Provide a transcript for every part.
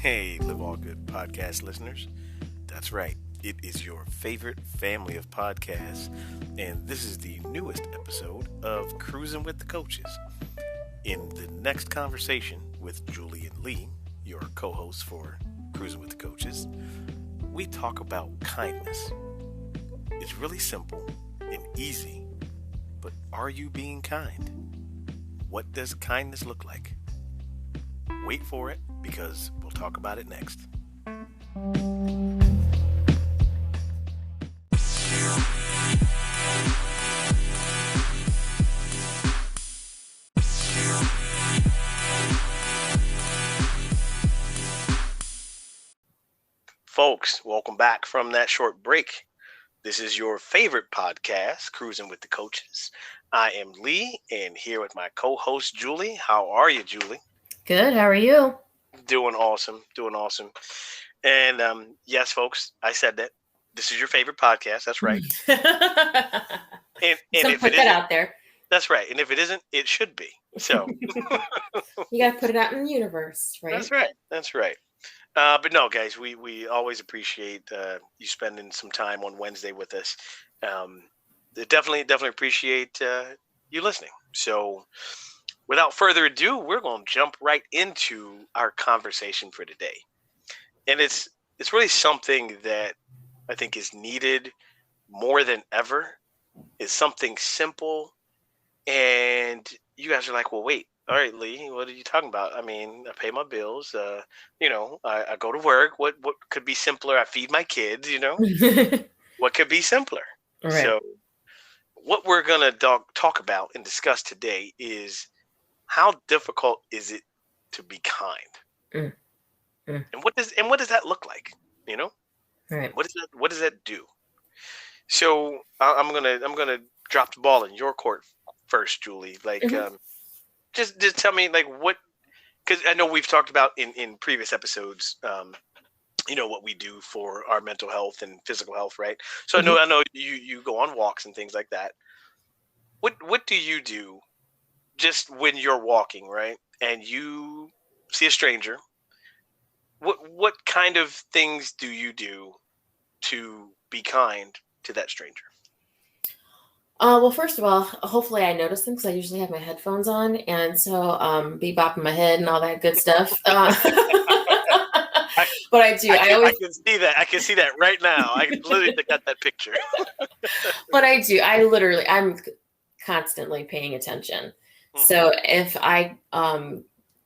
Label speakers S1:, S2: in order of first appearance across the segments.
S1: Hey, Live All Good podcast listeners. That's right, it is your favorite family of podcasts, and this is the newest episode of Cruzin with the Coaches. In the next conversation with Julie and Lee, your co-hosts for Cruzin with the Coaches, we talk about kindness. It's really simple and easy, but are you being kind? What does kindness look like? Wait for it, because we'll talk about it next. Folks, welcome back from that short break. This is your favorite podcast, Cruzin with the Coaches. I am Lee, and here with my co-host, Julie. How are you, Julie?
S2: Good. How are you?
S1: Doing awesome. And yes, folks, I said that. This is your favorite podcast. That's right. And if
S2: put
S1: it
S2: that out there.
S1: That's right. And if it isn't, it should be. So
S2: you got to put it out in the universe, right?
S1: That's right. But no, guys, we always appreciate you spending some time on Wednesday with us. Definitely appreciate you listening. So without further ado, we're going to jump right into our conversation for today. And it's really something that I think is needed more than ever. It's something simple. And you guys are like, well, wait. All right, Lee, what are you talking about? I mean, I pay my bills. I go to work. What could be simpler? I feed my kids, What could be simpler?
S2: Right.
S1: So what we're going to talk about and discuss today is how difficult is it to be kind? And what does that look like?
S2: Right.
S1: What does that do? So I'm gonna drop the ball in your court first, Julie. Just tell me what, because I know we've talked about in previous episodes, what we do for our mental health and physical health, right? So I know you go on walks and things like that. What do you do just when you're walking, right? And you see a stranger? What kind of things do you do to be kind to that stranger?
S2: Well, first of all, hopefully I notice them because I usually have my headphones on, and so be bopping my head and all that good stuff. But I do.
S1: I can see that. I can see that right now. I literally got that picture.
S2: But I do. I'm constantly paying attention. Mm-hmm. So if I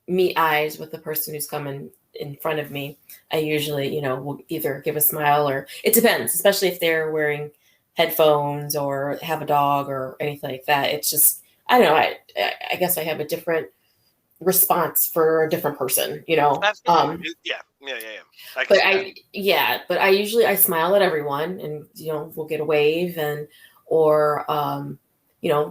S2: meet eyes with the person who's coming in front of me, I usually, will either give a smile or it depends, especially if they're wearing headphones or have a dog or anything like that. It's just, I don't know. I guess I have a different response for a different person,
S1: Absolutely. Yeah.
S2: But I usually smile at everyone and, we'll get a wave or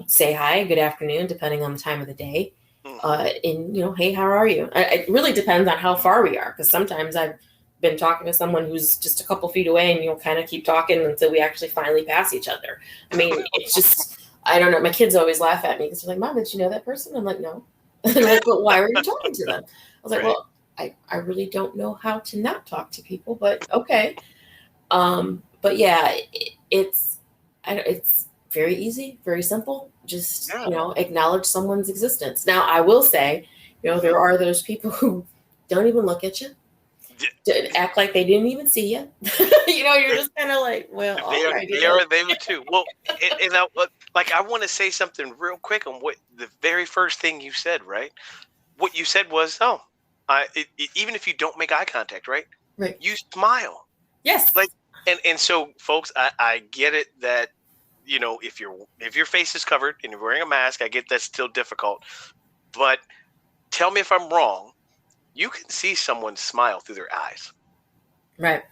S2: say hi, good afternoon, depending on the time of the day. Hey, how are you? It really depends on how far we are, because sometimes I've been talking to someone who's just a couple feet away and you'll kind of keep talking until we actually finally pass each other. I mean, it's just, I don't know. My kids always laugh at me because they're like, Mom, did you know that person? I'm like, no. They're like, but why were you talking to them? I was like, well, I really don't know how to not talk to people, but okay. But yeah, it's very easy, very simple. Just, acknowledge someone's existence. Now, I will say, there are those people who don't even look at you, act like they didn't even see you. You're just kind of like, well,
S1: they are too. Well, and I want to say something real quick on what the very first thing you said, right? What you said was, even if you don't make eye contact, right?
S2: Right.
S1: You smile.
S2: Yes.
S1: And so, folks, I get it that, if your face is covered and you're wearing a mask, I get that's still difficult. But tell me if I'm wrong. You can see someone smile through their eyes.
S2: Right.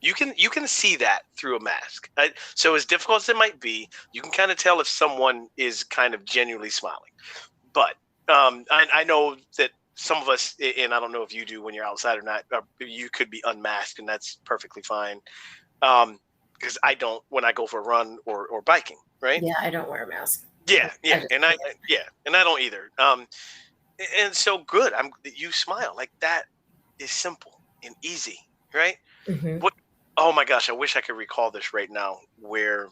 S1: You can see that through a mask. So as difficult as it might be, you can kind of tell if someone is kind of genuinely smiling. But I know that some of us, and I don't know if you do when you're outside or not, you could be unmasked, and that's perfectly fine. Because I don't when I go for a run or biking, right?
S2: Yeah, I don't wear a mask.
S1: Yeah, and I don't either. And so good. You smile like that is simple. and easy, right?
S2: Hmm.
S1: What? Oh my gosh, I wish I could recall this right now. Where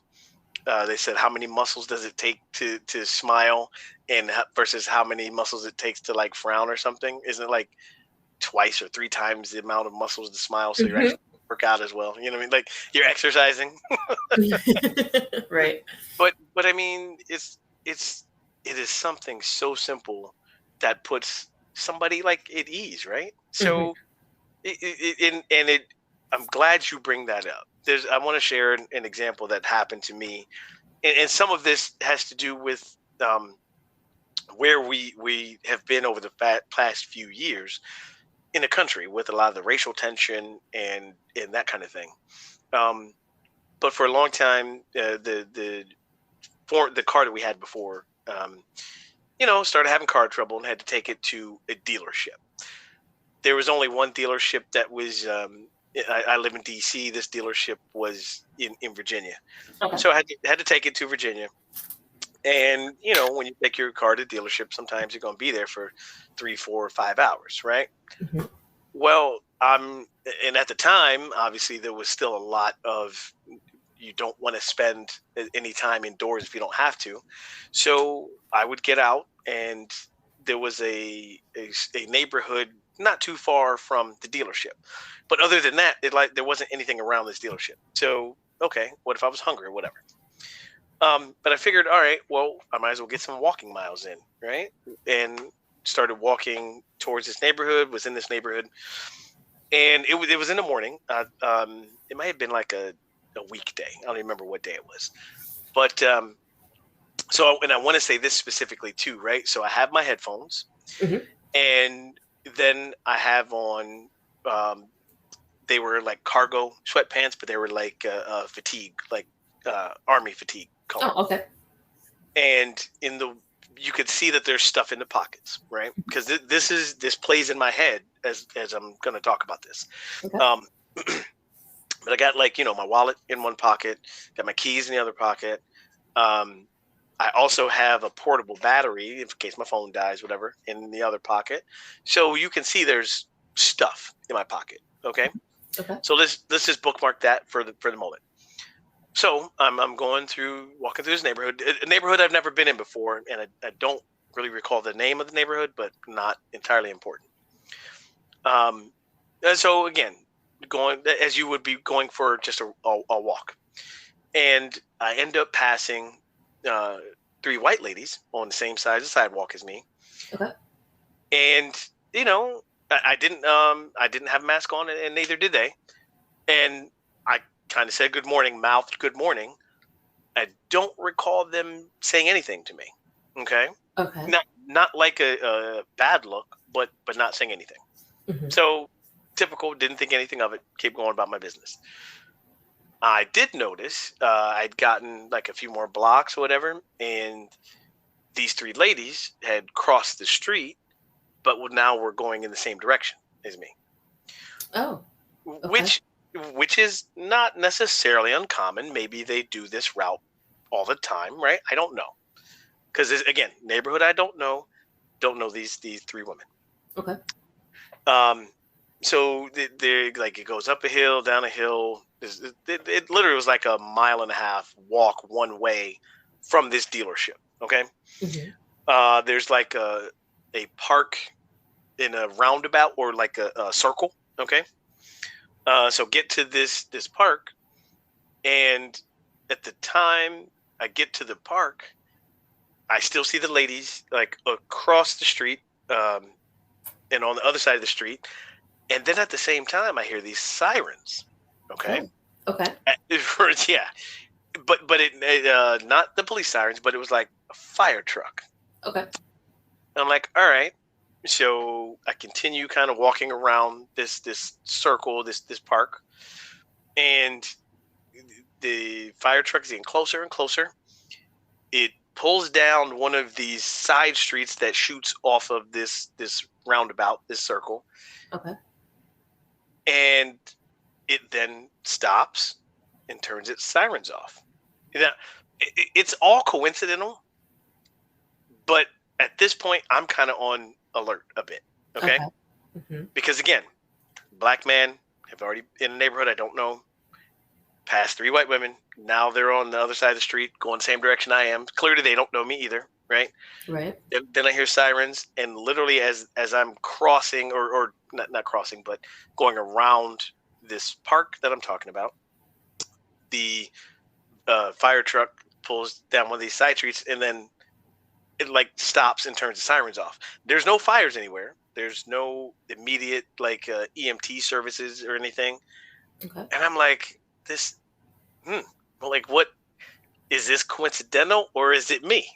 S1: they said how many muscles does it take to smile, and versus how many muscles it takes to like frown or something? Isn't it like twice or three times the amount of muscles to smile? So you're
S2: Hmm.
S1: actually work out as well. You know what I mean? Like you're exercising.
S2: Right.
S1: But I mean, it's it is something so simple that puts somebody like at ease, right?
S2: Hmm.
S1: So and it, I'm glad you bring that up. I want to share an example that happened to me, and some of this has to do with um, where we have been over the past few years in the country with a lot of the racial tension and that kind of thing. Um, but for a long time, the car that we had before, started having car trouble and had to take it to a dealership. There was only one dealership that was. I live in D.C. This dealership was in Virginia,
S2: Okay.
S1: so I had to take it to Virginia. And when you take your car to dealership, sometimes you're going to be there for 3, 4, 5 hours, right?
S2: Hmm.
S1: Well, and at the time, obviously, there was still a lot of you don't want to spend any time indoors if you don't have to. So I would get out, and there was a neighborhood not too far from the dealership. But other than that, there wasn't anything around this dealership. So okay, what if I was hungry or whatever? But I figured, all right, well, I might as well get some walking miles in, right? And started walking towards this neighborhood. Was in this neighborhood, and it was in the morning. It might have been like a weekday. I don't remember what day it was, but and I want to say this specifically too, right? So I have my headphones,
S2: Hmm.
S1: and then I have on. Um, they were like cargo sweatpants, but they were like fatigue, like army fatigue color.
S2: Oh, okay.
S1: And you could see that there's stuff in the pockets, right? Because this plays in my head as I'm going to talk about this.
S2: Okay.
S1: Um, but I got like my wallet in one pocket, got my keys in the other pocket. Um, I also have a portable battery in case my phone dies, whatever, in the other pocket. So you can see there's stuff in my pocket. Okay,
S2: Okay.
S1: so let's just bookmark that for the moment. So I'm walking through this neighborhood, a neighborhood I've never been in before, and I don't really recall the name of the neighborhood, but not entirely important. And so again, going as you would be going for just a walk, and I end up passing uh, three white ladies on the same side of the sidewalk as me,
S2: Okay.
S1: and I didn't have a mask on, and neither did they, and I kind of said good morning, mouthed good morning. I don't recall them saying anything to me. Okay,
S2: Okay.
S1: not like a bad look, but not saying anything.
S2: Hmm.
S1: So typical, didn't think anything of it. Keep going about my business. I did notice I'd gotten like a few more blocks or whatever, and these three ladies had crossed the street, but now were going in the same direction as me,
S2: Oh, okay.
S1: which which is not necessarily uncommon. Maybe they do this route all the time, right? I don't know because again, neighborhood I don't know these three women.
S2: Okay.
S1: Um, so they like it goes up a hill, down a hill. It literally was like a mile and a half walk one way from this dealership. Okay,
S2: Hmm.
S1: there's like a park in a roundabout or like a circle. Okay, so get to this park, and at the time I get to the park, I still see the ladies like across the street, um, and on the other side of the street. And then at the same time, I hear these sirens. Okay,
S2: Oh, okay.
S1: yeah, but not the police sirens, but it was like a fire truck.
S2: Okay.
S1: And I'm like, all right. So I continue kind of walking around this circle, this park, and the fire truck is getting closer and closer. It pulls down one of these side streets that shoots off of this roundabout, this circle,
S2: Okay.
S1: and it then stops and turns its sirens off. Now, it's all coincidental, but at this point, I'm kind of on alert a bit. Okay,
S2: Okay. Hmm.
S1: because again, black man, have already in the neighborhood I don't know, passed 3 white women. Now they're on the other side of the street, going the same direction I am. Clearly, they don't know me either, right?
S2: Right.
S1: Then I hear sirens, and literally as I'm crossing, or not crossing, but going around this park that I'm talking about, the fire truck pulls down one of these side streets, and then it like stops and turns the sirens off. There's no fires anywhere. There's no immediate like EMT services or anything.
S2: Okay.
S1: And I'm like, like, what is this coincidental or is it me?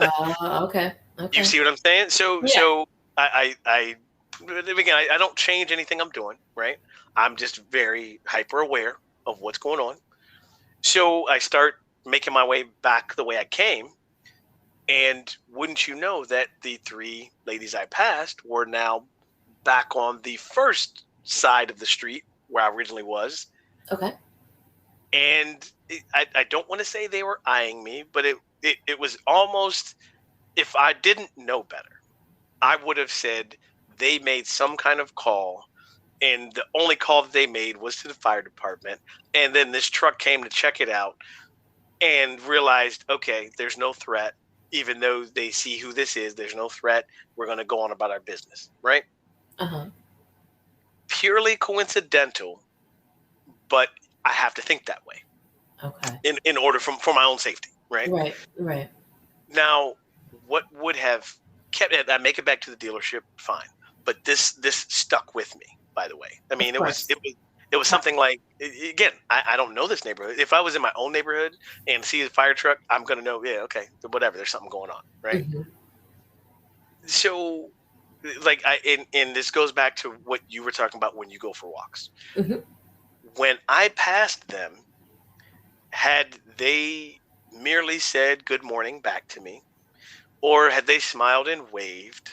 S2: Okay. Okay.
S1: You see what I'm saying? So,
S2: Yeah.
S1: so again, I don't change anything I'm doing, right? I'm just very hyper aware of what's going on. So I start making my way back the way I came. And wouldn't you know that the 3 ladies I passed were now back on the first side of the street where I originally was.
S2: Okay.
S1: And I don't want to say they were eyeing me, but it was almost, if I didn't know better, I would have said they made some kind of call, and the only call that they made was to the fire department. And then this truck came to check it out and realized, okay, there's no threat. Even though they see who this is, there's no threat. We're going to go on about our business, right?
S2: Uh-huh.
S1: Purely coincidental, but I have to think that way.
S2: Okay.
S1: In order for my own safety, right?
S2: Right. Right.
S1: Now, what would have kept it? I make it back to the dealership, fine. But this stuck with me. By the way, I mean it was something like, again, I don't know this neighborhood. If I was in my own neighborhood and see a fire truck, I'm gonna know. Yeah, okay, whatever. There's something going on, right?
S2: Mm-hmm.
S1: So, like, and this goes back to what you were talking about when you go for walks.
S2: Mm-hmm.
S1: When I passed them, had they merely said good morning back to me, or had they smiled and waved,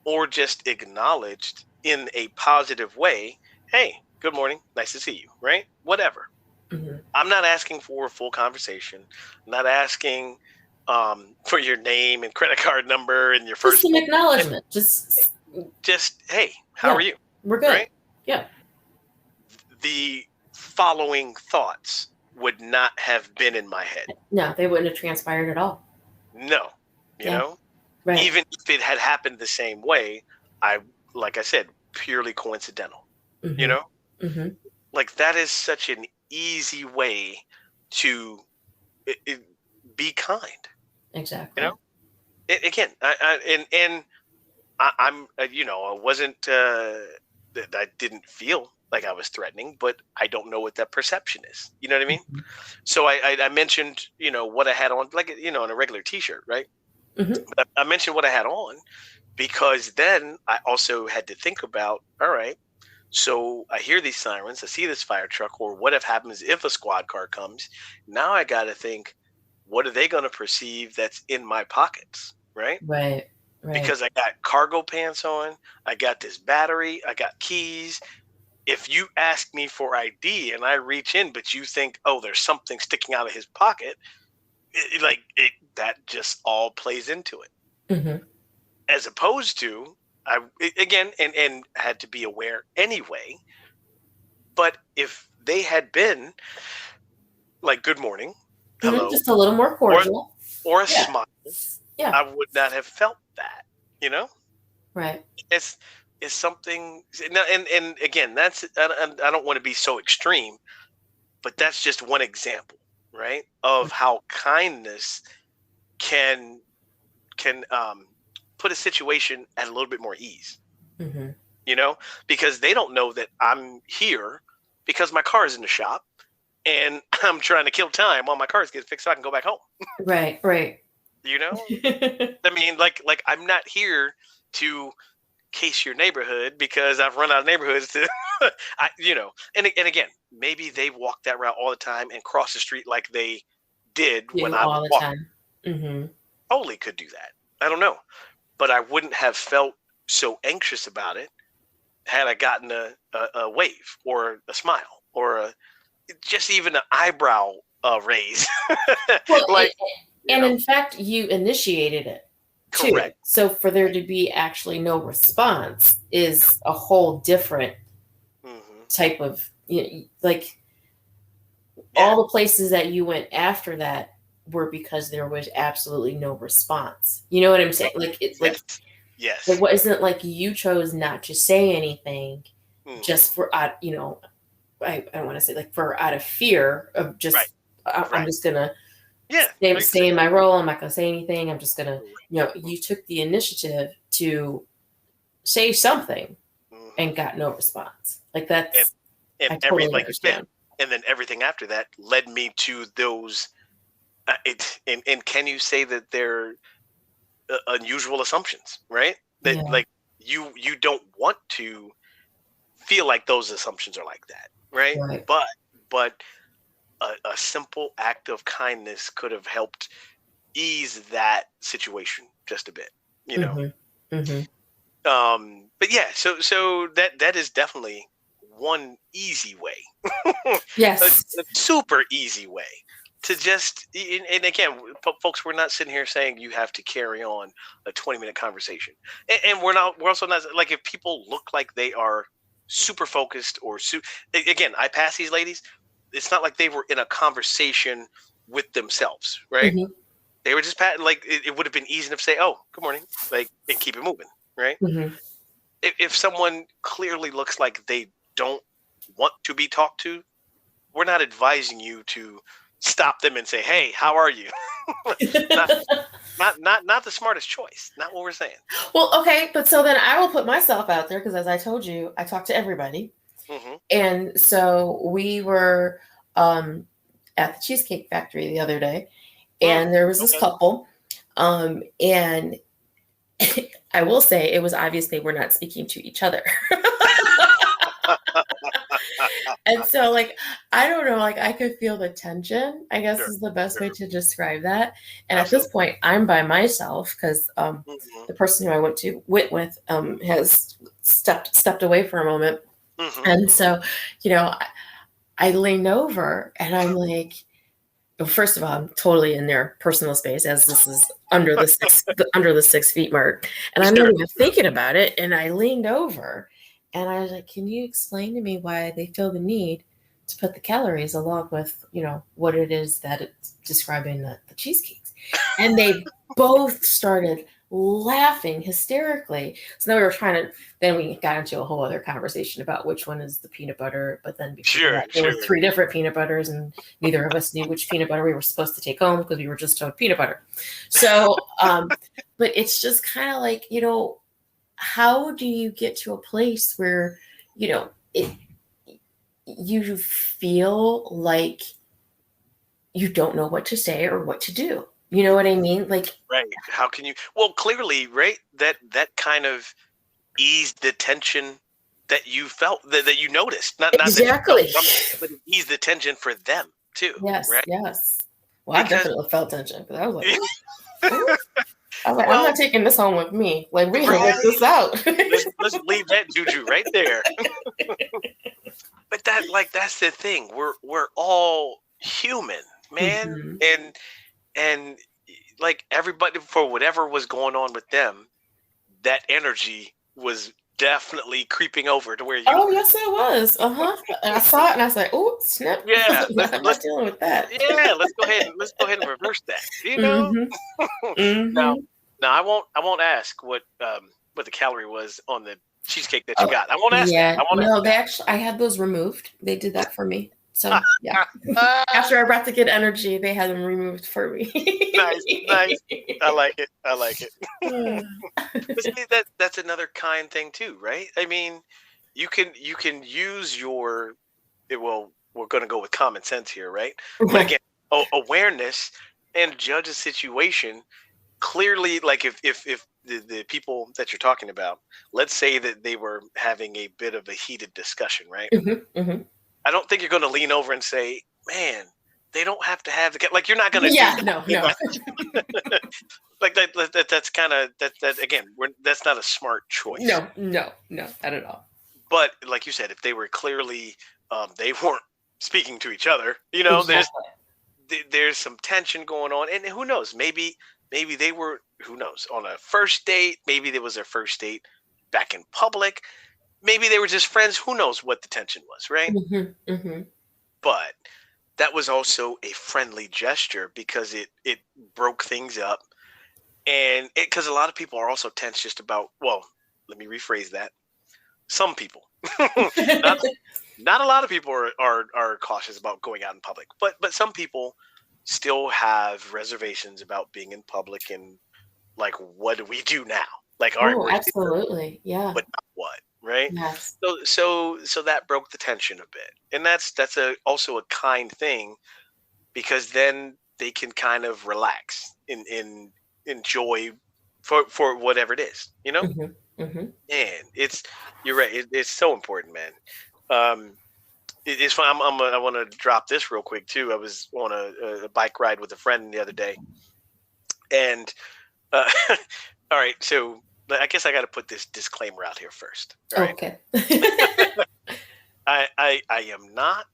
S1: or just acknowledged in a positive way, hey, good morning, nice to see you, right? Whatever.
S2: Mm-hmm.
S1: I'm not asking for a full conversation. I'm not asking for your name and credit card number and your first.
S2: Just an acknowledgement. Just
S1: hey, how are you?
S2: We're good. Right? Yeah.
S1: The following thoughts would not have been in my head.
S2: No, they wouldn't have transpired at all.
S1: No, you know,
S2: right.
S1: Even if it had happened the same way, like I said, purely coincidental,
S2: mm-hmm.
S1: you know,
S2: mm-hmm.
S1: like that is such an easy way to be kind.
S2: Exactly.
S1: You know, again, I'm, you know, I wasn't, I didn't feel like I was threatening, but I don't know what that perception is. You know what I mean?
S2: Mm-hmm.
S1: So I mentioned, you know, what I had on, like, you know, on a regular t-shirt, right?
S2: Mm-hmm.
S1: But I mentioned what I had on because then I also had to think about, all right, so I hear these sirens, I see this fire truck, or what if happens if a squad car comes? Now I got to think, what are they going to perceive that's in my pockets, right?
S2: Right.
S1: Because I got cargo pants on, I got this battery, I got keys. If you ask me for ID and I reach in, but you think, oh, there's something sticking out of his pocket, that just all plays into it.
S2: Mm-hmm.
S1: As opposed to, again, and had to be aware anyway. But if they had been like, good morning, hello,
S2: just a little more cordial,
S1: or a smile, I would not have felt that, you know?
S2: Right.
S1: It's something, and again, that's, I don't want to be so extreme, but that's just one example, right, of how kindness can put a situation at a little bit more ease.
S2: Mm-hmm.
S1: You know, because they don't know that I'm here because my car is in the shop and I'm trying to kill time while my car is getting fixed so I can go back home.
S2: Right.
S1: You know, I mean, like I'm not here to case your neighborhood because I've run out of neighborhoods to, you know, and again, maybe they walk that route all the time and cross the street like they did when I was walking.
S2: Mm-hmm.
S1: Totally could do that. I don't know, but I wouldn't have felt so anxious about it had I gotten a wave or a smile or just even an eyebrow raise.
S2: Well, in fact, you initiated it too.
S1: Correct.
S2: So for there to be actually no response is a whole different type of, like
S1: Yeah.
S2: all the places that you went after that were because there was absolutely no response. You know what I'm saying? Like it's
S1: Yes.
S2: like
S1: Yes.
S2: what isn't like you chose not to say anything
S1: Mhm.
S2: just for I don't want to say like for out of fear of just
S1: Right.
S2: I'm
S1: Right.
S2: just gonna
S1: Yeah.
S2: stay in my role. I'm not gonna say anything. I'm just gonna you took the initiative to say something and
S1: Mhm.
S2: got no response. Like
S1: And
S2: that's
S1: and
S2: I
S1: every
S2: totally
S1: like you said,
S2: understand.
S1: and then everything after that led me to those. And can you say that they're unusual assumptions, right? That
S2: Yeah.
S1: like you don't want to feel like those assumptions are like that, right?
S2: Right.
S1: But a simple act of kindness could have helped ease that situation just a bit, you know.
S2: Mm-hmm. Mm-hmm.
S1: But yeah, so that is definitely one easy way, a
S2: Yes.
S1: super easy way to just and again, folks, we're not sitting here saying you have to carry on a 20-minute conversation, and we're also not like if people look like they are super focused or again, I pass these ladies. It's not like they were in a conversation with themselves, right?
S2: Mm-hmm.
S1: They were just like it would have been easy enough to say, "Oh, good morning," like and keep it moving, right?
S2: Mm-hmm.
S1: If someone clearly looks like they don't want to be talked to, we're not advising you to stop them and say, "Hey, how are you?" not not the smartest choice. Not what we're saying.
S2: Well, okay, but so then I will put myself out there because, as I told you, I talk to everybody,
S1: Hmm.
S2: and so we were um, at the Cheesecake Factory the other day,
S1: Mm,
S2: and there was this
S1: okay.
S2: couple, and I will say it was obvious they were not speaking to each other. And so, like, I don't know, like, I could feel the tension, I guess
S1: Sure,
S2: is the best way
S1: sure,
S2: to describe that. And at this
S1: absolutely.
S2: point, I'm by myself because
S1: Hmm.
S2: the person who I went with has stepped away for a moment.
S1: Hmm.
S2: And so, I leaned over and I'm like, well, first of all, I'm totally in their personal space as this is under the 6 feet mark, and I'm not
S1: Sure.
S2: even thinking about it. And I leaned over, and I was like, "Can you explain to me why they feel the need to put the calories along with what it is that it's describing the cheesecakes?" And they both started laughing hysterically. So then we were trying to. Then we got into a whole other conversation about which one is the peanut butter. But then before
S1: Sure,
S2: that, there were
S1: sure.
S2: 3 different peanut butters, and neither of us knew which peanut butter we were supposed to take home because we were just told peanut butter. So, but it's just kind of like, how do you get to a place where, you feel like you don't know what to say or what to do? You know what I mean? Like,
S1: Right. How can you? Well, clearly, right. That kind of eased the tension that you felt that you noticed. Not that you felt
S2: exactly.
S1: from, but it eased the tension for them too,
S2: Yes,
S1: right?
S2: yes. Well, I
S1: Because
S2: definitely felt tension because I was like, ooh, ooh. I was like, I'm
S1: well,
S2: not taking this home with me. Like, we gotta work
S1: right.
S2: this out.
S1: Let's leave that juju right there. But that's the thing. We're all human, man,
S2: Mhm.
S1: and like everybody for whatever was going on with them, that energy was definitely creeping over to where you
S2: Oh,
S1: were.
S2: yes, it was. Uh-huh. And I saw it and I was like, oh, snap.
S1: Yeah,
S2: I'm not dealing with that.
S1: yeah, let's go ahead and reverse that. You know?
S2: Mm-hmm.
S1: Now
S2: Mm-hmm.
S1: now I won't ask what the calorie was on the cheesecake that you
S2: Oh,
S1: got. I won't ask that.
S2: yeah.
S1: I won't ask
S2: No, I had those removed. They did that for me. So, yeah.
S1: that.
S2: After I brought the good energy, they had them removed for me.
S1: Nice, nice. I like it. I like it. But see, that's another kind thing too, right? I mean, you can use well, we're going to go with common sense here, right? But
S2: Right.
S1: again, awareness and judge a situation clearly. Like if the people that you're talking about, let's say that they were having a bit of a heated discussion, right?
S2: Mm-hmm. Mm-hmm.
S1: I don't think you're going to lean over and say, "Man, they don't have to have like you're not going to do
S2: Yeah,
S1: that."
S2: no,
S1: You
S2: no.
S1: know? Like that's kind of that again. That's not a smart choice.
S2: No, no, no, not at all.
S1: But like you said, if they were clearly they weren't speaking to each other,
S2: Exactly.
S1: there's some tension going on, and who knows? Maybe they were, who knows, on a first date. Maybe there was their first date back in public. maybe they were just friends. Who knows what the tension was, right? But that was also a friendly gesture because it broke things up, and because a lot of people are also tense just about, well, let me rephrase that. Some people, not not a lot of people are cautious about going out in public, but some people still have reservations about being in public, and like, what do we do now? Like, all right,
S2: Oh,
S1: we're here,
S2: absolutely. Yeah.
S1: but not what, right?
S2: Yes.
S1: So that broke the tension a bit, and that's also a kind thing, because then they can kind of relax and enjoy for whatever it is, you know. And you're right. It's so important, man. Um, it's fun. I want to drop this real quick too. I was on a bike ride with a friend the other day, and uh, all right. So I guess I got to put this disclaimer out here first. All right.
S2: Okay.
S1: I am not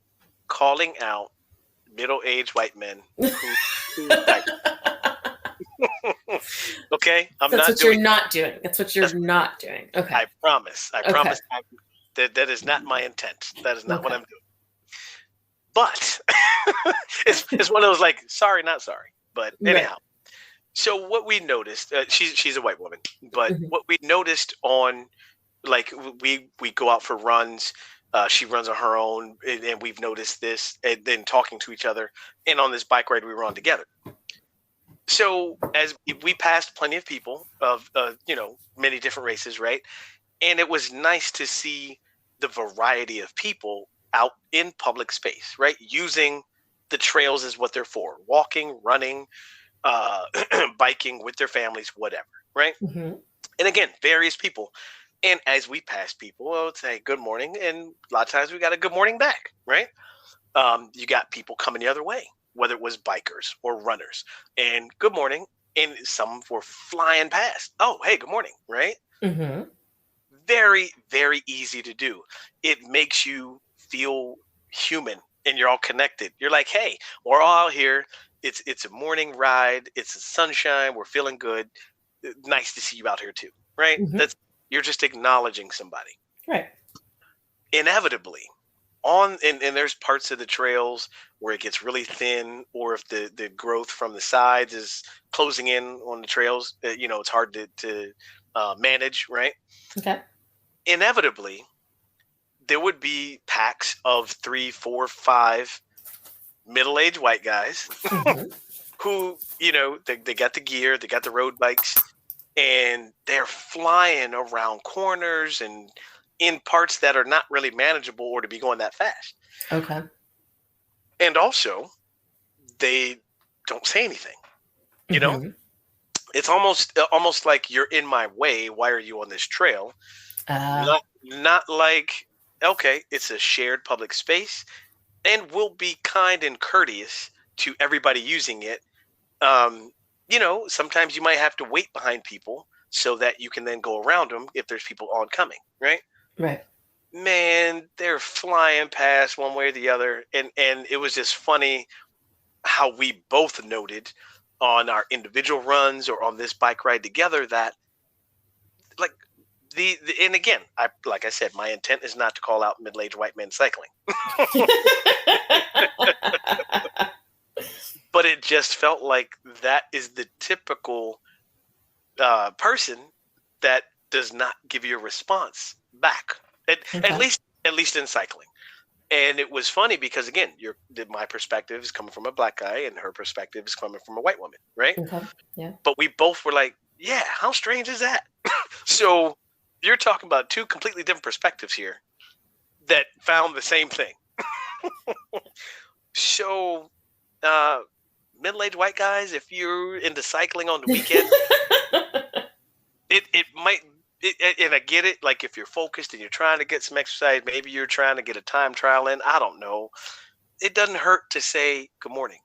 S1: calling out middle-aged white men who bike. Okay, I'm
S2: That's
S1: not
S2: what you're
S1: doing.
S2: not doing. That's what you're not doing. Okay.
S1: I promise. I
S2: Okay.
S1: promise. That is not my intent. That is not what
S2: Okay.
S1: I'm doing. But it's one of those, like, sorry, not sorry. But
S2: Right.
S1: anyhow, so what we noticed, she's a white woman, but
S2: Mhm.
S1: what we noticed on, like, we go out for runs. She runs on her own, and we've noticed this, and then talking to each other, and on this bike ride we were on together. So as we passed plenty of people of many different races, right? And it was nice to see the variety of people out in public space, right? Using the trails as what they're for: walking, running, uh, biking with their families, whatever, right?
S2: Mhm.
S1: And again, various people. And as we pass people, I would say good morning, and a lot of times we got a good morning back, right? You got people coming the other way, whether it was bikers or runners, and good morning, and some were flying past. Oh, hey, good morning, right?
S2: Mhm.
S1: Very, very easy to do. It makes you feel human, and you're all connected. You're like, hey, we're all out here. It's a morning ride. It's the sunshine. We're feeling good. Nice to see you out here too, right?
S2: Mhm.
S1: That's You're just acknowledging somebody.
S2: Right.
S1: Inevitably, and there's parts of the trails where it gets really thin, or if the growth from the sides is closing in on the trails, it's hard to manage, right?
S2: Okay.
S1: Inevitably, there would be packs of 3, 4, 5 middle-aged white guys
S2: Mhm.
S1: who, they got the gear, they got the road bikes, and they're flying around corners and in parts that are not really manageable or to be going that fast.
S2: Okay.
S1: And also, they don't say anything. You know,
S2: Mhm.
S1: it's almost like, you're in my way. Why are you on this trail?
S2: Uh,
S1: Not like, okay, it's a shared public space, and we'll be kind and courteous to everybody using it. Sometimes you might have to wait behind people so that you can then go around them if there's people oncoming, right?
S2: right.
S1: Man, they're flying past one way or the other, and it was just funny how we both noted on our individual runs or on this bike ride together that, like, and again, like I said, my intent is not to call out middle-aged white men cycling, but it just felt like that is the typical person that does not give you a response back, at, at
S2: Okay.
S1: least at least in cycling. And it was funny because, again, my perspective is coming from a black guy, and her perspective is coming from a white woman, right?
S2: Okay. Yeah.
S1: But we both were like, yeah, how strange is that? So you're talking about two completely different perspectives here that found the same thing. So, uh, middle-aged white guys, if you're into cycling on the weekend, it might. And I get it. Like, if you're focused and you're trying to get some exercise, maybe you're trying to get a time trial in. I don't know. It doesn't hurt to say good morning.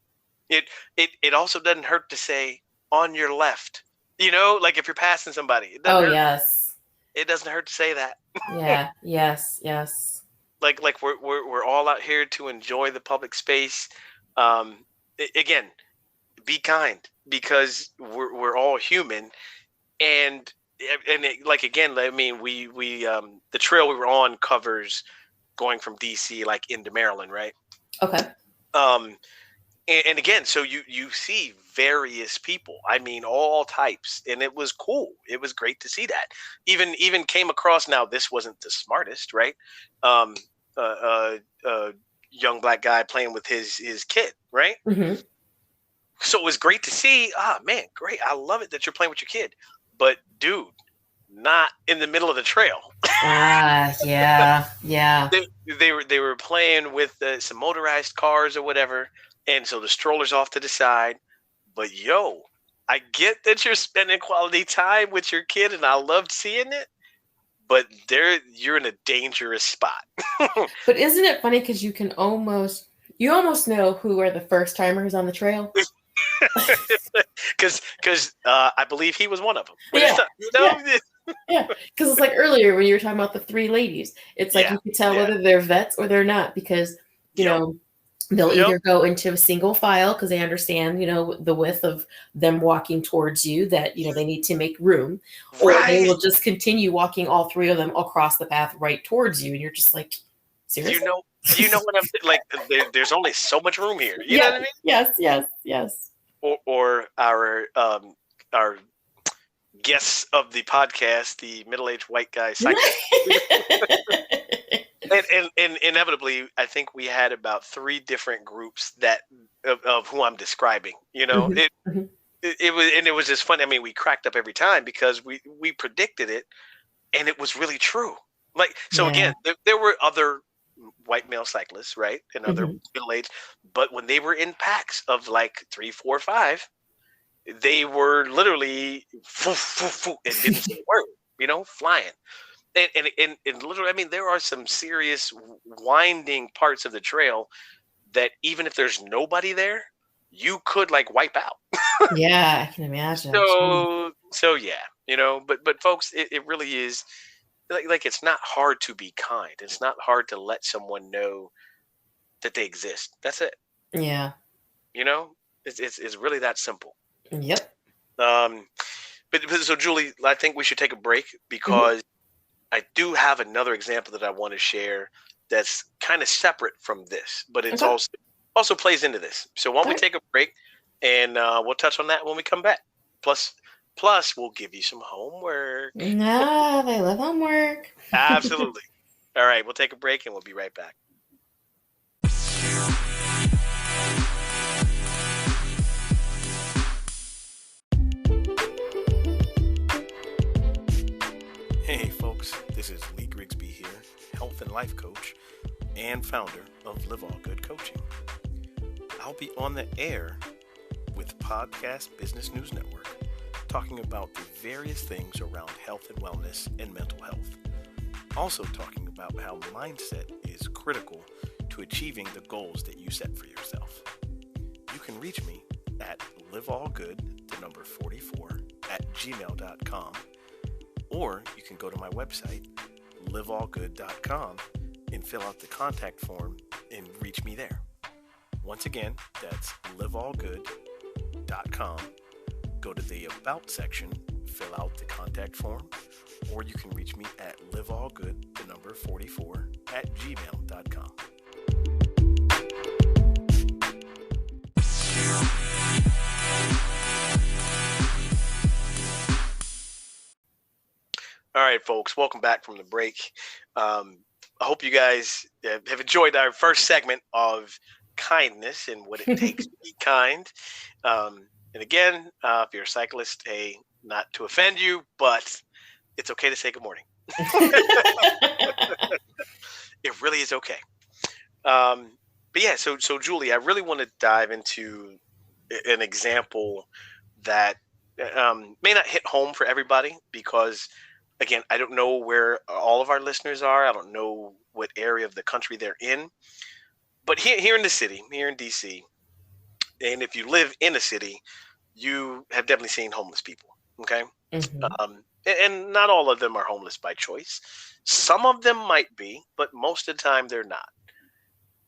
S1: It also doesn't hurt to say on your left. Like, if you're passing somebody, it doesn't
S2: Oh
S1: hurt.
S2: yes.
S1: It doesn't hurt to say that.
S2: Yeah. Yes. Yes.
S1: Like we're all out here to enjoy the public space. Again, be kind, because we're all human, and and like again, I mean, the trail we were on covers going from DC like into Maryland, right?
S2: Okay.
S1: Um, and again, so you see various people. I mean, all types, and it was cool. It was great to see that. Even came across. Now, this wasn't the smartest, right? Um, uh, uh, young black guy playing with his kid, right?
S2: Mm-hmm.
S1: So it was great to see. Ah, man, great! I love it that you're playing with your kid. But dude, not in the middle of the trail.
S2: Ah, yeah, yeah.
S1: They were playing with some motorized cars or whatever, and so the stroller's off to the side. But yo, I get that you're spending quality time with your kid, and I loved seeing it. But you're in a dangerous spot.
S2: But isn't it funny because you almost know who are the first timers on the trail?
S1: Because I believe he was one of them. But
S2: Yeah, yeah,
S1: yeah,
S2: yeah. Because it's like earlier when you were talking about the three ladies, it's like
S1: yeah,
S2: you could tell
S1: yeah.
S2: whether they're vets or they're not because you
S1: Yep,
S2: know they'll
S1: yep.
S2: either go into a single file because they understand the width of them walking towards you that they need to make room, or they
S1: Right.
S2: will just continue walking all three of them across the path right towards you, and you're just like,
S1: You
S2: seriously?
S1: know, you know what I'm like. There's only so much room here. You know
S2: Yeah.
S1: what I mean?
S2: Yes. Yes. Yes.
S1: Or our guests of the podcast, the middle-aged white guy cyclist. And inevitably, I think we had about three different groups that of who I'm describing.
S2: Mhm, mhm.
S1: It was just funny. I mean, we cracked up every time because we predicted it, and it was really true. Like so,
S2: Yeah.
S1: again, there were other white male cyclists, right, and other
S2: Mhm.
S1: middle aged, but when they were in packs of like three, four, five, they were literally foo, foo, foo, and didn't say a word, flying. And literally, I mean, there are some serious winding parts of the trail that even if there's nobody there, you could like wipe out.
S2: Yeah, I can imagine. Jeez.
S1: So yeah, but folks, it really is like it's not hard to be kind. It's not hard to let someone know that they exist. That's it.
S2: Yeah.
S1: You know, it's really that simple.
S2: Yep.
S1: Um, but so Julie, I think we should take a break
S2: Mhm.
S1: because I do have another example that I want to share that's kind of separate from this, but it's
S2: Okay.
S1: also plays into this. So why don't we
S2: Alright.
S1: take a break and we'll touch on that when we come back. Plus, plus we'll give you some homework.
S2: No, they love homework.
S1: Absolutely. All right, we'll take a break and we'll be right back. Hey folks, this is Lee Grigsby here, health and life coach and founder of Live All Good Coaching. I'll be on the air with Podcast Business News Network talking about the various things around health and wellness and mental health. Also talking about how mindset is critical to achieving the goals that you set for yourself. You can reach me at liveallgood, the number 44, at gmail.com, or you can go to my website, liveallgood.com, and fill out the contact form and reach me there. Once again, that's liveallgood.com. Go to the About section, fill out the contact form, or you can reach me at liveallgood, the number 44, at gmail.com. All right, folks, welcome back from the break. I hope you guys have enjoyed our first segment of kindness and what it takes to be kind. And again, if you're a cyclist, hey, not to offend you, but it's okay to say good morning. It really is okay. But yeah, so Julie, I really want to dive into an example that may not hit home for everybody because, again, I don't know where all of our listeners are. I don't know what area of the country they're in. But here in the city, here in DC, and if you live in a city, you have definitely seen homeless people. Okay.
S2: Mhm.
S1: And not all of them are homeless by choice. Some of them might be, but most of the time they're not.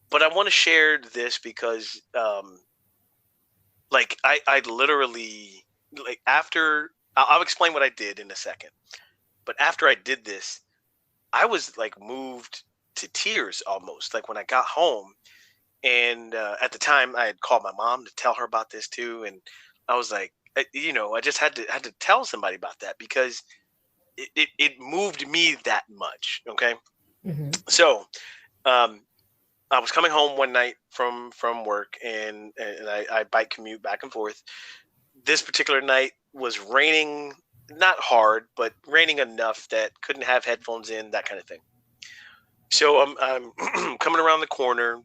S1: But I want to share this because, like, I literally, like, after I'll explain what I did in a second. But after I did this, I was like moved to tears almost. Like when I got home, and at the time I had called my mom to tell her about this too, and I was like, I just had to tell somebody about that because it moved me that much. Okay,
S2: Hmm.
S1: so um, I was coming home one night from work, and I bike commute back and forth. This particular night was raining, not hard, but raining enough that couldn't have headphones in, that kind of thing. So I'm coming around the corner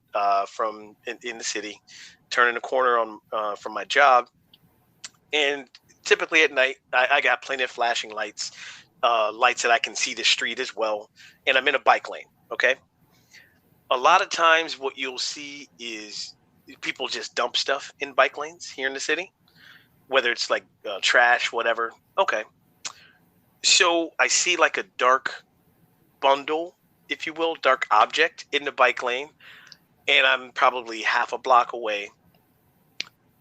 S1: from in the city, turning the corner on from my job, and typically at night I got plenty of flashing lights, lights that I can see the street as well, and I'm in a bike lane. Okay, a lot of times what you'll see is people just dump stuff in bike lanes here in the city, whether it's like trash, whatever. Okay, so I see like a dark bundle, if you will, dark object in the bike lane, and I'm probably half a block away,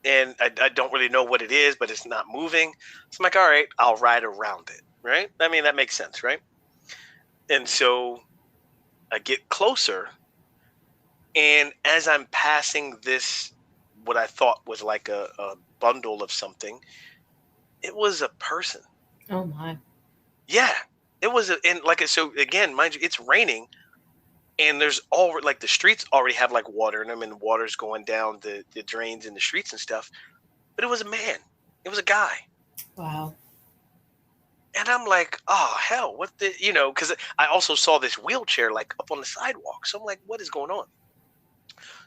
S1: and I don't really know what it is, but it's not moving. So I'm like, all right, I'll ride around it, right? I mean, that makes sense, right? And so I get closer, and as I'm passing this, what I thought was like a bundle of something, it was a person.
S2: Oh my.
S1: Yeah, it was, and like so again, mind you, it's raining, and there's all like the streets already have like water in them, and water's going down the drains in the streets and stuff. But it was a man. It was a guy.
S2: Wow.
S1: And I'm like, oh hell, what the because I also saw this wheelchair like up on the sidewalk. So I'm like, what is going on?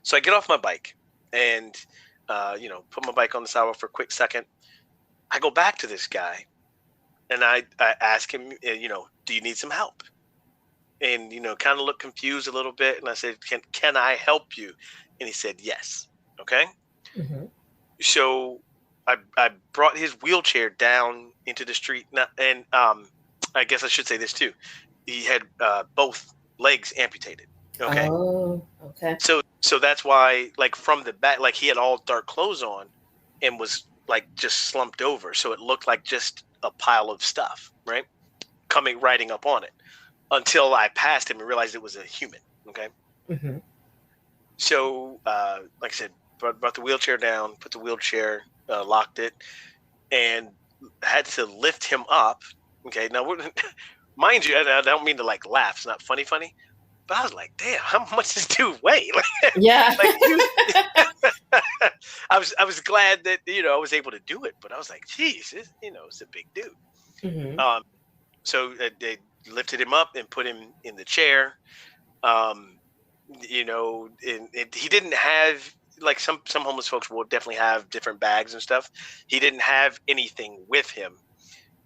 S1: So I get off my bike and put my bike on the sidewalk for a quick second. I go back to this guy and I ask him, do you need some help? And kind of looked confused a little bit. And I said, can I help you? And he said, yes. Okay.
S2: Hmm.
S1: So I brought his wheelchair down into the street, and I guess I should say this too. He had both legs amputated. Okay,
S2: Oh, okay.
S1: so that's why, like from the back, like he had all dark clothes on, and was like just slumped over, so it looked like just a pile of stuff, right? Coming riding up on it until I passed him and realized it was a human. Okay,
S2: Hmm.
S1: so like I said, brought the wheelchair down, put the wheelchair, locked it, and had to lift him up. Okay, now mind you, I don't mean to like laugh. It's not funny, but I was like, damn, how much does this dude weigh?
S2: Yeah.
S1: Like you, I was glad that I was able to do it, but I was like, geez, it's a big dude.
S2: Hmm.
S1: Um, so they lifted him up and put him in the chair. Um, and he didn't have like some homeless folks will definitely have different bags and stuff. He didn't have anything with him.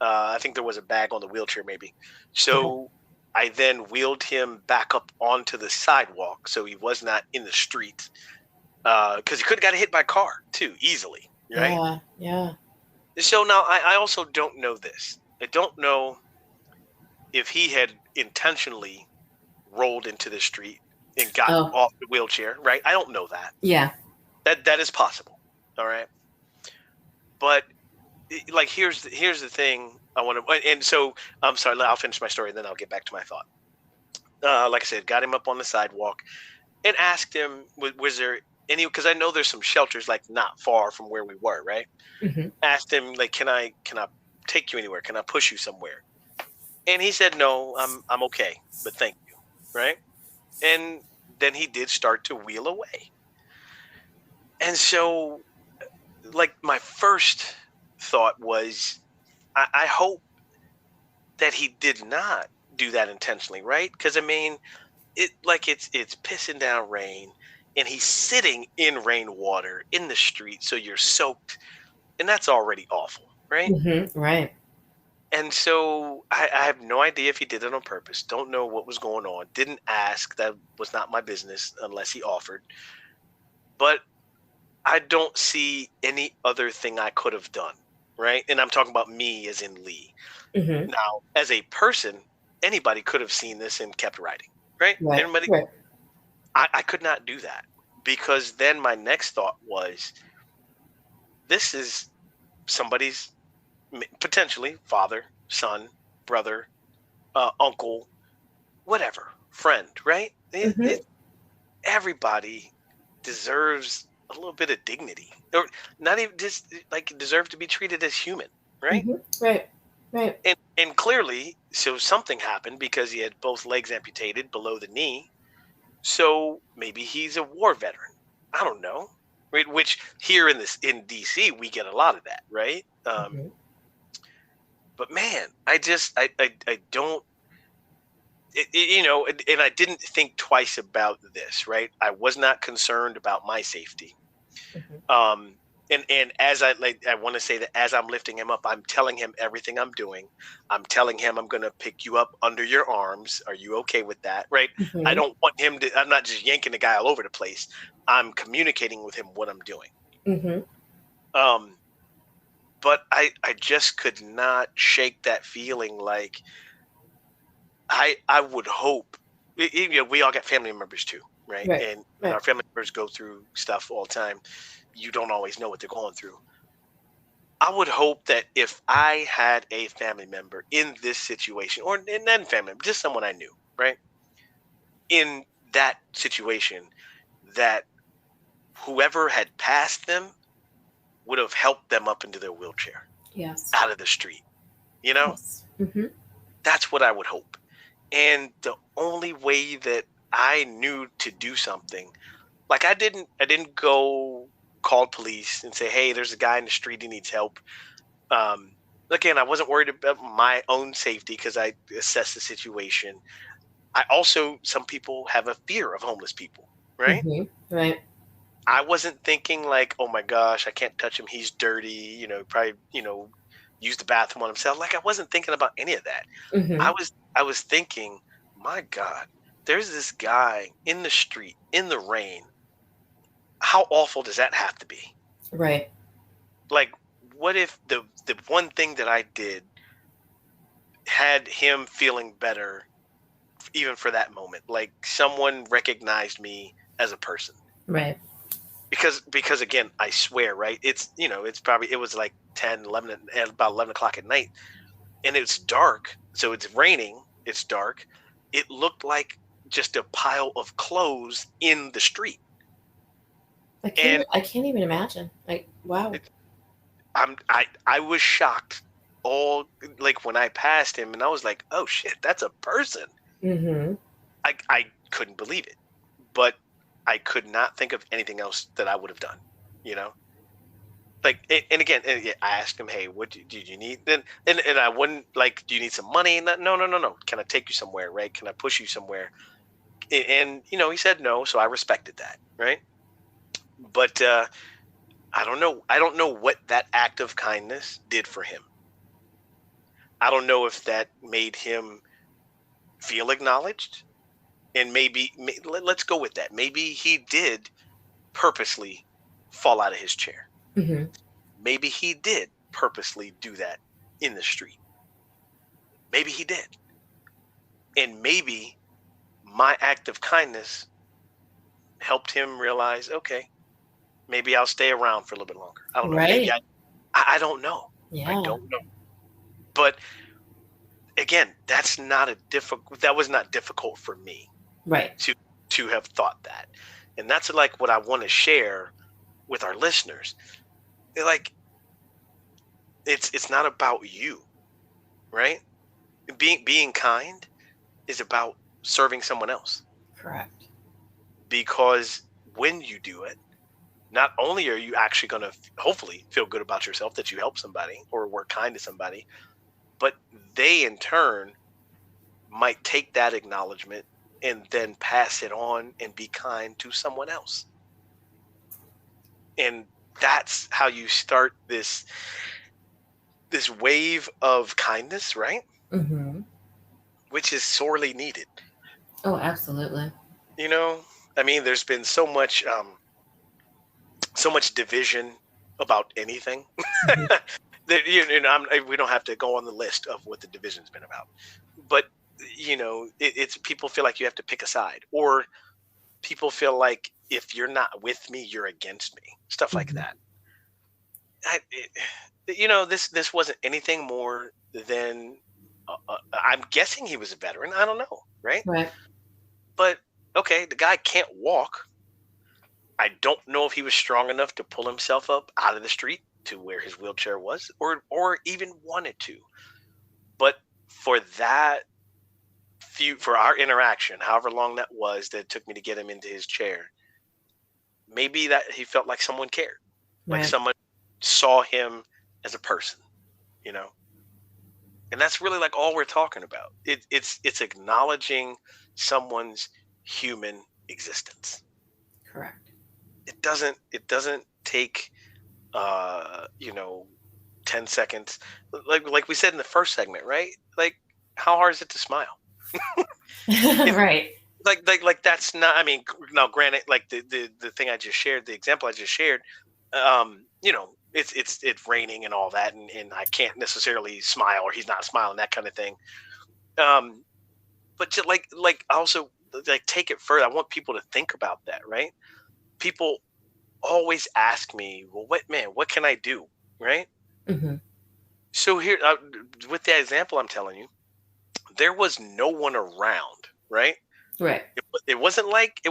S1: I think there was a bag on the wheelchair maybe.
S2: Okay.
S1: So I then wheeled him back up onto the sidewalk so he was not in the street because he could have got hit by a car too easily, right?
S2: Yeah. Yeah.
S1: So now I also don't know this. I don't know if he had intentionally rolled into the street and got
S2: Oh,
S1: off the wheelchair, right? I don't know that.
S2: yeah.
S1: That is possible. All right. But like here's the thing I want to, and so I'm sorry, I'll finish my story and then I'll get back to my thought. Like I said, got him up on the sidewalk and asked him, was there any, because I know there's some shelters like not far from where we were, right?
S2: Hmm.
S1: Asked him like, can I take you anywhere? Can I push you somewhere? And he said, no, I'm okay, but thank you, right? And then he did start to wheel away. And so, like, my first thought was, I hope that he did not do that intentionally, right? Because I mean, it's pissing down rain, and he's sitting in rainwater in the street, so you're soaked, and that's already awful, right?
S2: Hmm. Right.
S1: And so I have no idea if he did it on purpose. Don't know what was going on. Didn't ask. That was not my business unless he offered. But I don't see any other thing I could have done, right? And I'm talking about me as in Lee.
S2: Hmm.
S1: Now, as a person, anybody could have seen this and kept writing, right?
S2: Right.
S1: Anybody,
S2: Right.
S1: I could not do that, because then my next thought was, this is somebody's potentially father, son, brother, uncle, whatever, friend, right?
S2: Hmm.
S1: Everybody deserves a little bit of dignity, or not even just like deserve to be treated as human, right?
S2: Hmm. Right. Right.
S1: And clearly, so something happened because he had both legs amputated below the knee. So maybe he's a war veteran. I don't know. Right? Which here in DC we get a lot of that, right?
S2: Hmm.
S1: But man, I don't and I didn't think twice about this, right? I was not concerned about my safety.
S2: Hmm.
S1: Um, and as I want to say that as I'm lifting him up, I'm telling him everything I'm doing. I'm telling him I'm going to pick you up under your arms. Are you okay with that? Right? I
S2: Hmm.
S1: don't want him to. I'm not just yanking the guy all over the place. I'm communicating with him what I'm doing.
S2: Hmm.
S1: Um, but I just could not shake that feeling. Like I would hope. We all got family members too, right?
S2: Right.
S1: And when
S2: Right.
S1: our family members go through stuff all the time, you don't always know what they're going through. I would hope that if I had a family member in this situation, or in that family, just someone I knew, right, in that situation, that whoever had passed them would have helped them up into their wheelchair,
S2: Yes.
S1: out of the street. You know,
S2: Yes. Hmm.
S1: that's what I would hope. And the only way that I knew to do something, like I didn't go call police and say, "Hey, there's a guy in the street, he needs help." Um, Again, I wasn't worried about my own safety because I assessed the situation. I also, some people have a fear of homeless people, right?
S2: Hmm. Right.
S1: I wasn't thinking like, oh my gosh, I can't touch him. He's dirty. Probably, use the bathroom on himself. Like I wasn't thinking about any of that.
S2: Hmm.
S1: I was thinking, my God, there's this guy in the street in the rain. How awful does that have to be?
S2: Right.
S1: Like, what if the one thing that I did had him feeling better even for that moment, like someone recognized me as a person,
S2: Right.
S1: because again, I swear, right, it was like 10, 11, at about 11 o'clock at night, and it's dark, so it's raining, it's dark, it looked like just a pile of clothes in the street.
S2: I
S1: And
S2: can't. I can't even imagine. Like, wow.
S1: it, I was shocked, all like when I passed him, and I was like, oh shit, that's a person.
S2: Hmm.
S1: I couldn't believe it, but I could not think of anything else that I would have done. You know, like, and again, yeah, I asked him, "Hey, what do you need?" And I wouldn't like, "Do you need some money?" No, no, no, no, no. Can I take you somewhere? Right? Can I push you somewhere? And he said no, so I respected that. Right? But I don't know. I don't know what that act of kindness did for him. I don't know if that made him feel acknowledged, and let's go with that. Maybe he did purposely fall out of his chair.
S2: Hmm.
S1: Maybe he did purposely do that in the street. Maybe he did. And maybe my act of kindness helped him realize, okay, maybe I'll stay around for a little bit longer. I don't know. Maybe
S2: Right.
S1: I don't know. I
S2: Yeah.
S1: don't know. But again, that was not difficult for me
S2: Right.
S1: to have thought that. And that's like what I want to share with our listeners. Like, it's not about you, right? Being kind is about serving someone else,
S2: Correct.
S1: because when you do it, not only are you actually going to hopefully feel good about yourself that you help somebody or were kind to somebody, but they in turn might take that acknowledgement and then pass it on and be kind to someone else. And that's how you start this wave of kindness, right?
S2: Hmm.
S1: Which is sorely needed.
S2: Oh, absolutely.
S1: You know, I mean, there's been so much division about anything.
S2: Hmm.
S1: We don't have to go on the list of what the division's been about, but it's people feel like you have to pick a side, or people feel like if you're not with me, you're against me. Stuff like
S2: Hmm.
S1: that. this wasn't anything more than I'm guessing he was a veteran. I don't know, right?
S2: Right.
S1: But okay, the guy can't walk. I don't know if he was strong enough to pull himself up out of the street to where his wheelchair was, or even wanted to. But for that for our interaction, however long that was, that it took me to get him into his chair, maybe that he felt like someone cared, like
S2: Right.
S1: someone saw him as a person, you know. And that's really like all we're talking about. It's acknowledging someone's human existence.
S2: Correct.
S1: It doesn't take 10 seconds, like we said in the first segment, right? Like, how hard is it to smile?
S2: Right.
S1: Like that's not, I mean, now granted, like the thing I just shared, the example I just shared, it's raining and all that, and I can't necessarily smile, or he's not smiling, that kind of thing. But to like also, like, take it further. I want people to think about that, right? People always ask me, well, what can I do, right?
S2: Hmm.
S1: So here, with that example I'm telling you, there was no one around, right?
S2: Right.
S1: It wasn't like,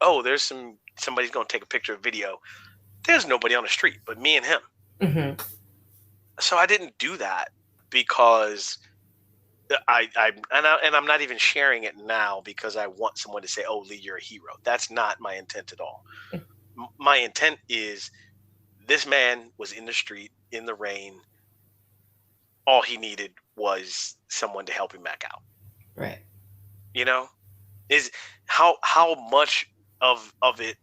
S1: oh, there's somebody's going to take a picture or video. There's nobody on the street but me and him.
S2: Hmm.
S1: So I didn't do that because I'm not even sharing it now because I want someone to say, oh, Lee, you're a hero. That's not my intent at all. My intent is, this man was in the street in the rain. All he needed was someone to help him back out.
S2: Right.
S1: You know, is how much of it,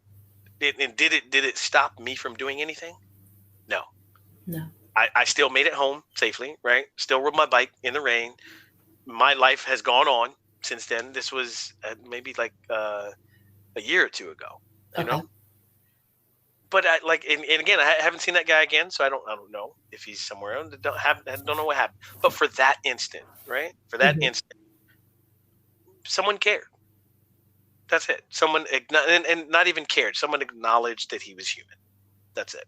S1: and did it stop me from doing anything? No.
S2: No.
S1: I still made it home safely, right? Still rode my bike in the rain. My life has gone on since then. This was maybe like a year or two ago, you
S2: Okay.
S1: know. But and again, I haven't seen that guy again, so I don't know if he's somewhere else. I don't know what happened. But for that instant, right? For that
S2: Mhm.
S1: instant, someone cared. That's it. Someone and not even cared. Someone acknowledged that he was human. That's it.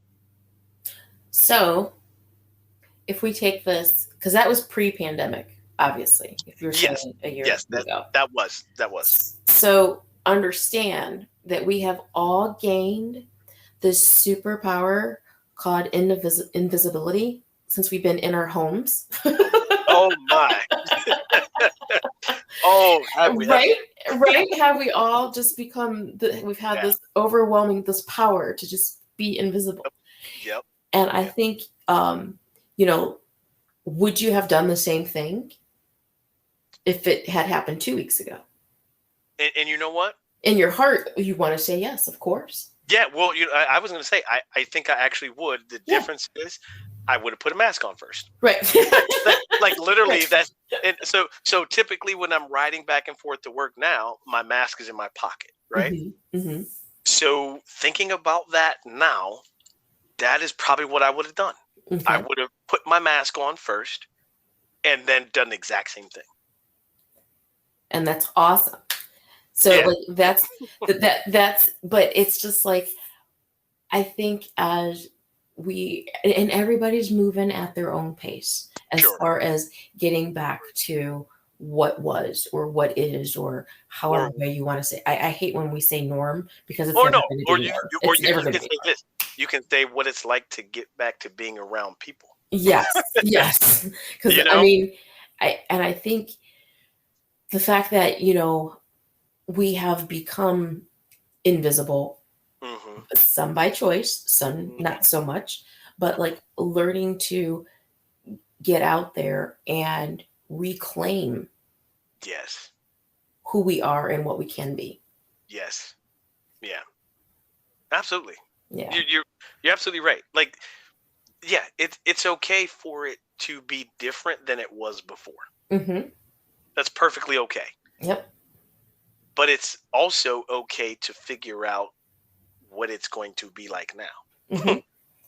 S2: So if we take this, because that was pre-pandemic, obviously, if you're
S1: Yes,
S2: saying a year
S1: yes.
S2: ago.
S1: That was.
S2: So understand that we have all gained this superpower called invisibility since we've been in our homes.
S1: Oh my. Oh, have we?
S2: Right? Right? Have we all just become, we've had
S1: Yeah.
S2: this overwhelming, this power to just be invisible.
S1: Yep.
S2: And I think, would you have done the same thing if it had happened 2 weeks ago?
S1: And you know what?
S2: In your heart, you want to say yes, of course.
S1: Yeah. Well, I was going to say, I think I actually would. The
S2: Yeah.
S1: difference is, I would have put a mask on first.
S2: Right.
S1: like literally that. And so typically when I'm riding back and forth to work now, my mask is in my pocket, right?
S2: Mm-hmm. Mm-hmm.
S1: So thinking about that now, that is probably what I would have done.
S2: Okay.
S1: I would have put my mask on first and then done the exact same thing.
S2: And that's awesome. So
S1: Yeah.
S2: like that's but it's just like, I think as and everybody's moving at their own pace as
S1: Sure.
S2: far as getting back to what was or what is, or however way you want to say. I hate when we say norm, because it's never going to be norm. It's never going to be norm.
S1: You can say what it's like to get back to being around people.
S2: Yes, yes. Because I mean, I think the fact that we have become invisible,
S1: Mm-hmm.
S2: some by choice, some not so much, but like learning to get out there and reclaim
S1: Yes.
S2: who we are and what we can be.
S1: Yes. Yeah. Absolutely.
S2: Yeah.
S1: You're absolutely right. Like, yeah, it's okay for it to be different than it was before.
S2: Mm-hmm.
S1: That's perfectly okay.
S2: Yep.
S1: But it's also okay to figure out what it's going to be like now.
S2: Mm-hmm.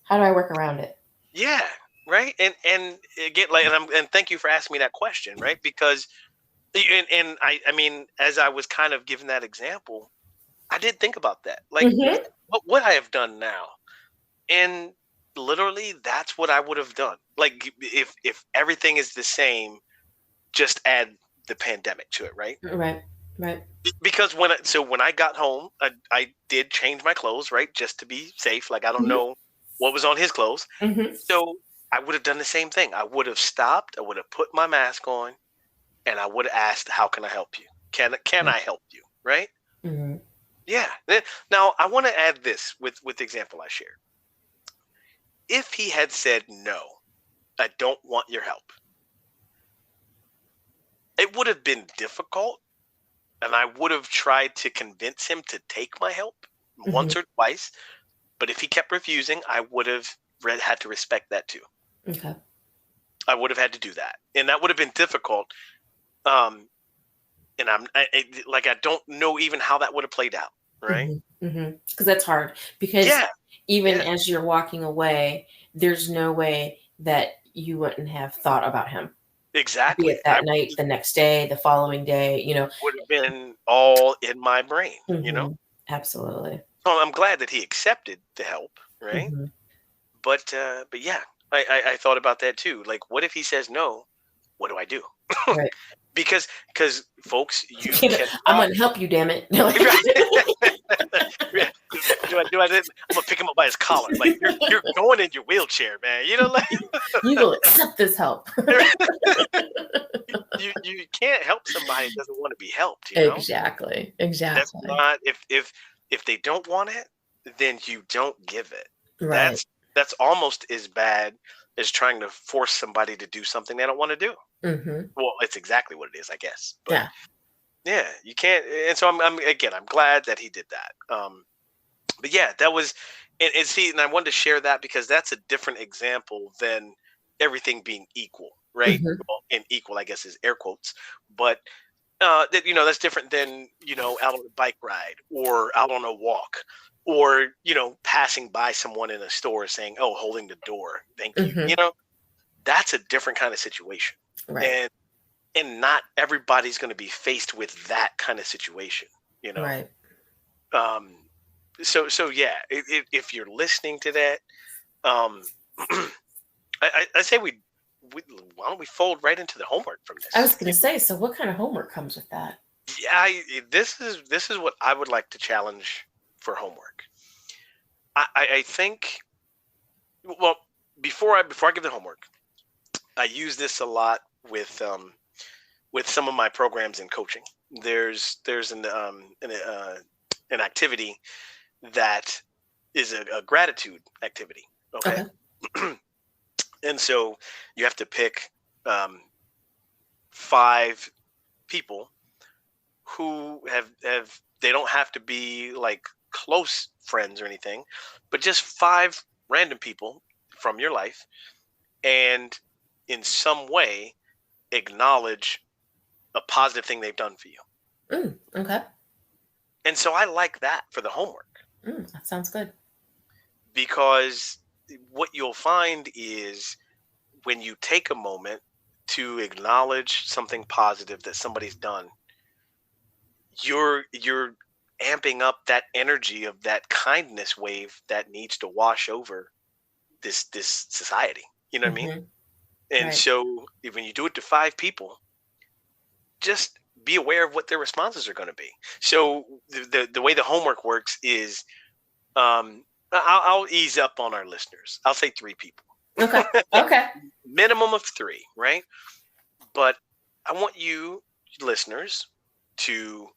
S2: How do I work around it?
S1: Yeah. Right. And again, and thank you for asking me that question, right? Because and I mean, as I was kind of giving that example, I did think about that. Like,
S2: Mm-hmm.
S1: what would I have done now? And literally, that's what I would have done. Like, if everything is the same, just add the pandemic to it, right?
S2: Right. Right.
S1: Because when I got home, I did change my clothes, right, just to be safe. Like, I don't
S2: Hmm.
S1: know what was on his clothes,
S2: Hmm.
S1: so I would have done the same thing. I would have stopped. I would have put my mask on, and I would have asked, "How can I help you? Can I help you?" Right?
S2: Hmm.
S1: Yeah. Now I want to add this with the example I shared. If he had said no, I don't want your help, it would have been difficult, and I would have tried to convince him to take my help
S2: Hmm.
S1: once or twice. But if he kept refusing, I would have had to respect that too.
S2: Okay.
S1: I would have had to do that, and that would have been difficult. Um, and like, I don't know even how that would have played out. Right?
S2: Hmm. Hmm. Because that's hard. Because
S1: Yeah.
S2: even
S1: Yeah.
S2: as you're walking away, there's no way that you wouldn't have thought about him. Be
S1: Exactly.
S2: it that night, the next day, the following day,
S1: Would have been all in my brain.
S2: Mhm. Absolutely.
S1: So I'm glad that he accepted the help. Right?
S2: Mhm.
S1: But yeah, I thought about that too. Like, what if he says no? What do I do?
S2: Right.
S1: Because folks, you
S2: I'm
S1: cannot.
S2: gonna help you, damn it.
S1: Yeah. I'm gonna pick him up by his collar. Like, you're going in your wheelchair, man. Like,
S2: You will accept this help.
S1: you can't help somebody that doesn't want to be helped.
S2: Exactly.
S1: That's
S2: Exactly.
S1: not, if they don't want it, then you don't give it.
S2: Right.
S1: That's almost as bad as trying to force somebody to do something they don't want to do.
S2: Mhm.
S1: Well, it's exactly what it is, I guess. But
S2: Yeah.
S1: yeah, you can't. And so I'm glad that he did that. But yeah, that was, and see, and I wanted to share that because that's a different example than everything being equal, right?
S2: Mhm.
S1: Well, and equal, I guess, is air quotes, but that, that's different than, out on a bike ride or out on a walk, or passing by someone in a store saying, "Oh, holding the door, thank you."
S2: Mhm.
S1: That's a different kind of situation,
S2: Right.
S1: and not everybody's going to be faced with that kind of situation. You know,
S2: Right.
S1: um, so yeah, if you're listening to that, um, I say we why don't we fold right into the homework from
S2: I
S1: this?
S2: was gonna say, so what kind of homework comes with that?
S1: Yeah, this is what I would like to challenge for homework. I think, well, before I give the homework, I use this a lot with some of my programs in coaching. There's an activity that is a gratitude activity. Okay.
S2: Okay.
S1: And so you have to pick um, 5 people who have they don't have to be like close friends or anything, but just 5 random people from your life, and in some way acknowledge a positive thing they've done for you.
S2: Okay.
S1: And so I like that for the homework,
S2: That sounds good.
S1: because what you'll find is, when you take a moment to acknowledge something positive that somebody's done, you're amping up that energy of that kindness wave that needs to wash over this society. You know what I mean?
S2: Mhm.
S1: And
S2: Right.
S1: so when you do it to 5 people, just be aware of what their responses are going to be. So the way the homework works is, I'll ease up on our listeners. I'll say 3 people,
S2: Okay. Okay.
S1: minimum of 3, right? But I want you listeners to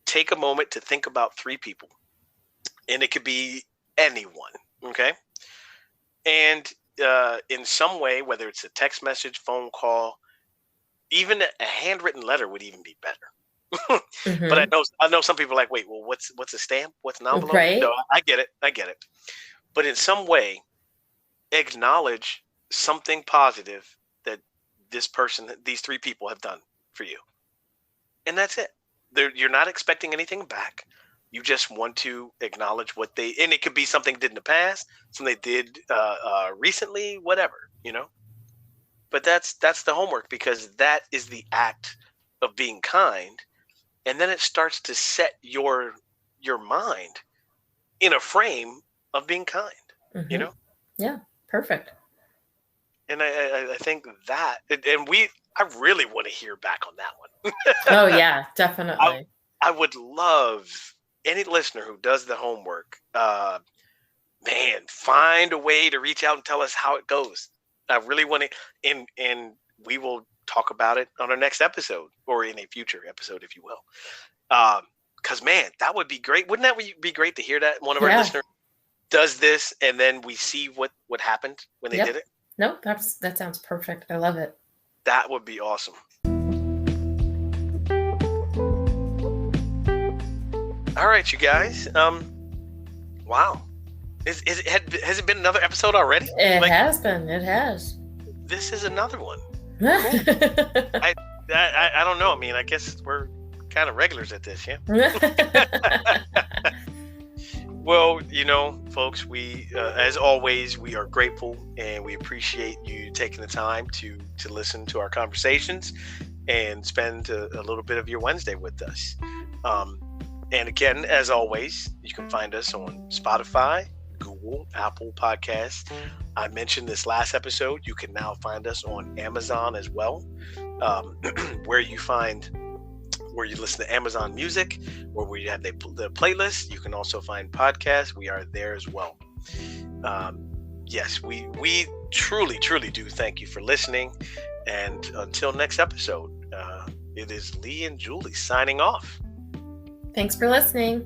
S1: take a moment to think about 3 people, and it could be anyone. Okay. And in some way, whether it's a text message, phone call, even a handwritten letter would even be better. But I
S2: Mhm.
S1: know I know some people are like, wait, well, what's a stamp? What's an envelope? No,
S2: Right.
S1: I get it. I get it. But in some way, acknowledge something positive that these 3 people have done for you. And that's it. You're not expecting anything back. You just want to acknowledge what they, and it could be something they did in the past, something they did recently, whatever. But that's the homework, because that is the act of being kind, and then it starts to set your mind in a frame of being kind. You
S2: Mhm.
S1: know.
S2: Yeah. Perfect.
S1: And I think that, and I really want to hear back on that one.
S2: Oh yeah, definitely.
S1: I would love any listener who does the homework, man, find a way to reach out and tell us how it goes. I really want to, and we will talk about it on our next episode or in a future episode, if you will. Because man, that would be great. Wouldn't that be great to hear that one of our
S2: Yeah.
S1: listeners does this, and then we see what happened when they
S2: Yep.
S1: did it?
S2: No, that sounds perfect. I love it.
S1: That would be awesome. All right, you guys. Wow. Has it been another episode already?
S2: It has been. It has.
S1: This is another one.
S2: Cool.
S1: I don't know. I mean, I guess we're kind of regulars at this, yeah. Well, folks, we, as always, we are grateful and we appreciate you taking the time to listen to our conversations and spend a little bit of your Wednesday with us. And again, as always, you can find us on Spotify, Google, Apple Podcasts. I mentioned this last episode. You can now find us on Amazon as well, where you listen to Amazon Music, or where you have the playlist. You can also find podcasts. We are there as well. Yes, we truly do thank you for listening. And until next episode, it is Lee and Julie signing off.
S2: Thanks for listening.